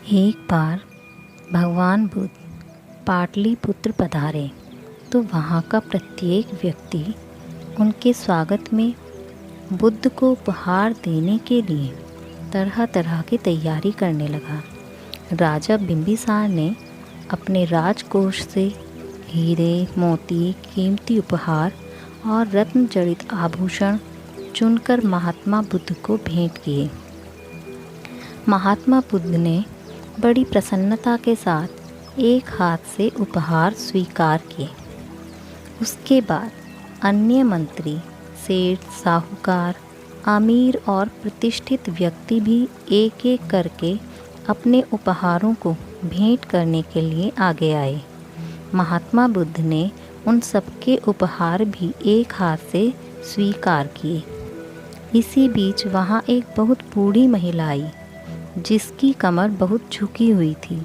एक बार भगवान बुद्ध पाटलिपुत्र पधारे तो वहाँ का प्रत्येक व्यक्ति उनके स्वागत में बुद्ध को उपहार देने के लिए तरह तरह की तैयारी करने लगा। राजा बिंबिसार ने अपने राजकोष से हीरे, मोती, कीमती उपहार और रत्न जड़ित आभूषण चुनकर महात्मा बुद्ध को भेंट किए। महात्मा बुद्ध ने बड़ी प्रसन्नता के साथ एक हाथ से उपहार स्वीकार किए। उसके बाद अन्य मंत्री, सेठ, साहूकार, अमीर और प्रतिष्ठित व्यक्ति भी एक एक करके अपने उपहारों को भेंट करने के लिए आगे आए। महात्मा बुद्ध ने उन सबके उपहार भी एक हाथ से स्वीकार किए। इसी बीच वहाँ एक बहुत बूढ़ी महिला आई जिसकी कमर बहुत झुकी हुई थी।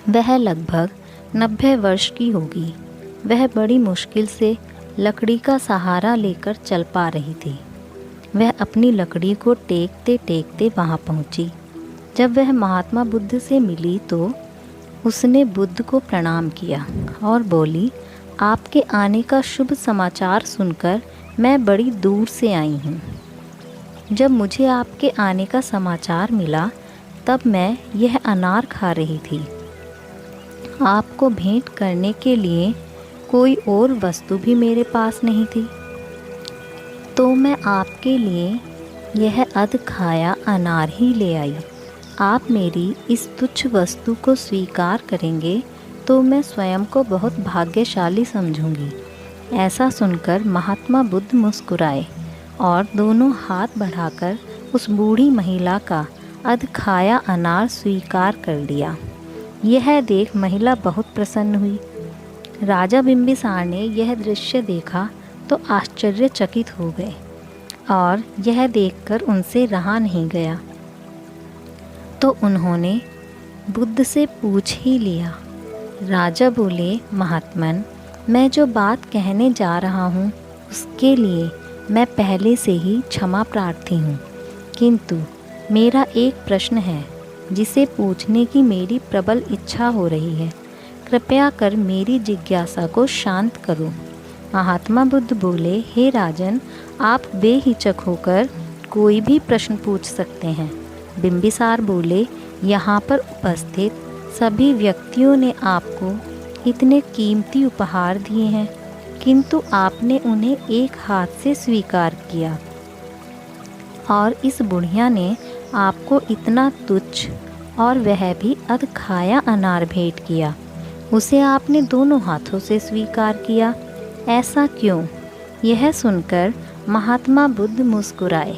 वह लगभग 90 वर्ष की होगी। वह बड़ी मुश्किल से लकड़ी का सहारा लेकर चल पा रही थी। वह अपनी लकड़ी को टेकते टेकते वहाँ पहुँची। जब वह महात्मा बुद्ध से मिली तो उसने बुद्ध को प्रणाम किया और बोली, आपके आने का शुभ समाचार सुनकर मैं बड़ी दूर से आई हूँ। जब मुझे आपके आने का समाचार मिला तब मैं यह अनार खा रही थी। आपको भेंट करने के लिए कोई और वस्तु भी मेरे पास नहीं थी, तो मैं आपके लिए यह अध खाया अनार ही ले आई। आप मेरी इस तुच्छ वस्तु को स्वीकार करेंगे तो मैं स्वयं को बहुत भाग्यशाली समझूंगी। ऐसा सुनकर महात्मा बुद्ध मुस्कुराए और दोनों हाथ बढ़ाकर उस बूढ़ी महिला का अध खाया अनार स्वीकार कर लिया। यह देख महिला बहुत प्रसन्न हुई। राजा बिंबिसार ने यह दृश्य देखा तो आश्चर्यचकित हो गए और यह देखकर उनसे रहा नहीं गया, तो उन्होंने बुद्ध से पूछ ही लिया। राजा बोले, महात्मन, मैं जो बात कहने जा रहा हूँ उसके लिए मैं पहले से ही क्षमा प्रार्थी हूँ, किंतु मेरा एक प्रश्न है जिसे पूछने की मेरी प्रबल इच्छा हो रही है। कृपया कर मेरी जिज्ञासा को शांत करो। महात्मा बुद्ध बोले, हे राजन, आप बेहिचक होकर कोई भी प्रश्न पूछ सकते हैं। बिंबिसार बोले, यहाँ पर उपस्थित सभी व्यक्तियों ने आपको इतने कीमती उपहार दिए हैं, किंतु आपने उन्हें एक हाथ से स्वीकार किया, और इस बुढ़िया ने आपको इतना तुच्छ और वह भी अध खाया अनार भेंट किया। उसे आपने दोनों हाथों से स्वीकार किया। ऐसा क्यों? यह सुनकर महात्मा बुद्ध मुस्कुराए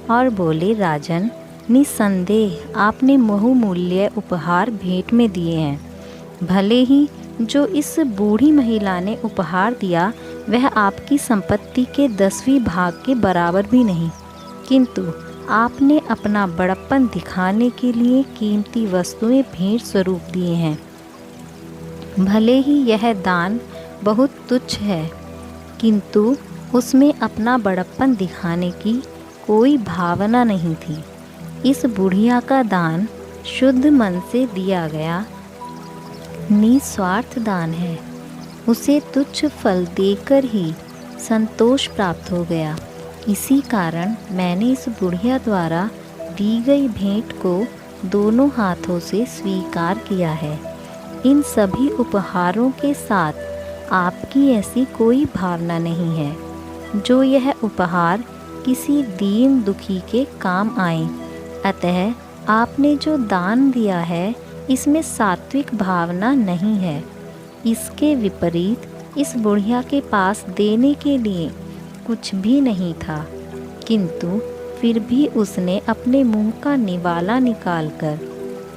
और बोले, राजन, निस्संदेह आपने बहुमूल्य उपहार भेंट में दिए हैं। भले ही जो इस बूढ़ी महिला ने उपहार दिया वह आपकी संपत्ति के 10वीं भाग के बराबर भी नहीं, किंतु आपने अपना बड़प्पन दिखाने के लिए कीमती वस्तुएं भेंट स्वरूप दिए हैं। भले ही यह दान बहुत तुच्छ है, किंतु उसमें अपना बड़प्पन दिखाने की कोई भावना नहीं थी। इस बुढ़िया का दान शुद्ध मन से दिया गया निस्वार्थ दान है। उसे तुच्छ फल देकर ही संतोष प्राप्त हो गया। इसी कारण मैंने इस बुढ़िया द्वारा दी गई भेंट को दोनों हाथों से स्वीकार किया है। इन सभी उपहारों के साथ आपकी ऐसी कोई भावना नहीं है जो यह उपहार किसी दीन दुखी के काम आए। अतः आपने जो दान दिया है इसमें सात्विक भावना नहीं है। इसके विपरीत इस बुढ़िया के पास देने के लिए कुछ भी नहीं था, किंतु फिर भी उसने अपने मुंह का निवाला निकालकर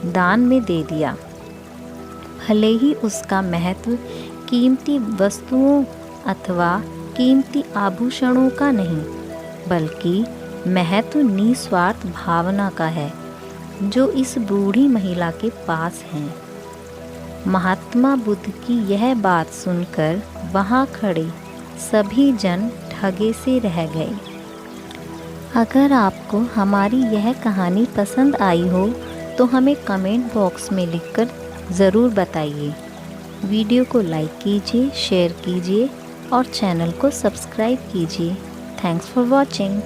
दान में दे दिया। भले ही उसका महत्व कीमती वस्तुओं अथवा कीमती आभूषणों का नहीं, बल्कि महत्व निस्वार्थ भावना का है जो इस बूढ़ी महिला के पास है। महात्मा बुद्ध की यह बात सुनकर वहाँ खड़े सभी जन ठगे से रह गए। अगर आपको हमारी यह कहानी पसंद आई हो तो हमें कमेंट बॉक्स में लिखकर ज़रूर बताइए। वीडियो को लाइक कीजिए, शेयर कीजिए और चैनल को सब्सक्राइब कीजिए। Thanks for watching.